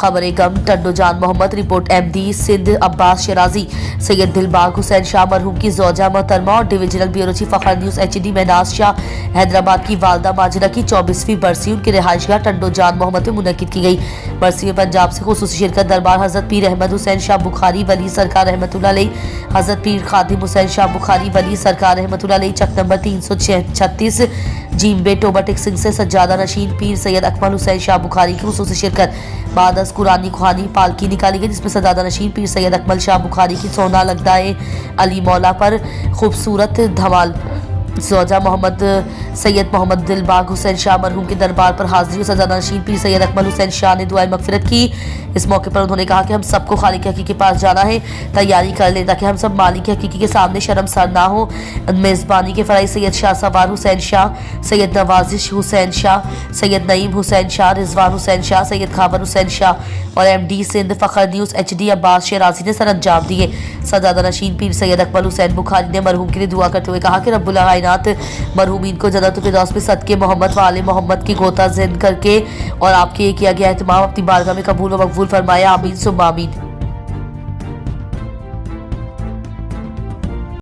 खबर गम Tando Jan Mohammad. Report MD Sindh Abbas Shirazi. Syed Dilbagh Hussain Shah मरहूम की जोजा मोहतरमा और divisional bureau chief Fakhar news HD Mahnaz Shah Hyderabad की वालदा माजिरा की 24वीं बरसी उनके रिहाइशगाह टंडो जान मोहम्मद में मुनक्किद की गई। बरसी में पंजाब से खुसूसी शिरकत दरबार हज़रत पीर अहमद हुसैन शाह बुखारी वली सरकार रहमतुल्लाह अलैह, हज़रत पीर खादिम हुसैन शाह बुखारी वली सरकार रहमतुल्लाह अलैह, चक नंबर 336 जीम्बे टोबा सिंह से सज्जादा नशीन पीर सैयद अकमल हुसैन शाह बुखारी की खुसूसी शिरकत। बाद अज़ कुरानी खुहानी पालकी निकाली गई जिसमें सज्जादा नशीन पीर सैयद अकमल शाह बुखारी की सोना लगदाए अली मौला पर खूबसूरत धमाल। जोजा मोहम्मद सैयद मोहम्मद दिलबाग हुसैन शाह मरहूम के दरबार पर हाजिरी और सज्जादा नशीन पीर सैयद अकमल हुसैन शाह ने दुआए मगफिरत की। इस मौके पर उन्होंने कहा कि हम सबको खालिक हकीकी के पास जाना है, तैयारी कर लें ताकि हम सब मालिक हकीकी के सामने शर्मसार ना हो। मेज़बानी के फ़राई सैयद शाह सवार हुसैन शाह, सैयद नवाजिश हुसैन शाह, सैयद नईम हुसैन शाह, रिजवान हुसैन शाह, सैयद खाबर हुसैन शाह और MD Sindh Fakhar news HD Abbas Shirazi ने सर अंजाम दिए। सज्जादा नशीन पीर सैयद अकमल हुसैन बुखारी ने मरहूम के लिए दुआ करते हुए कहा कि रब्बुल कायनात मरहूमीन को जन्नत फिरदौस में सदके मोहम्मद व आले मोहम्मद की गोता जिन करके और आपके किया गया एहतमाम अपनी बारगाह में कबूल व मकबूल फरमाया। आमीन सुम्मा आमीन।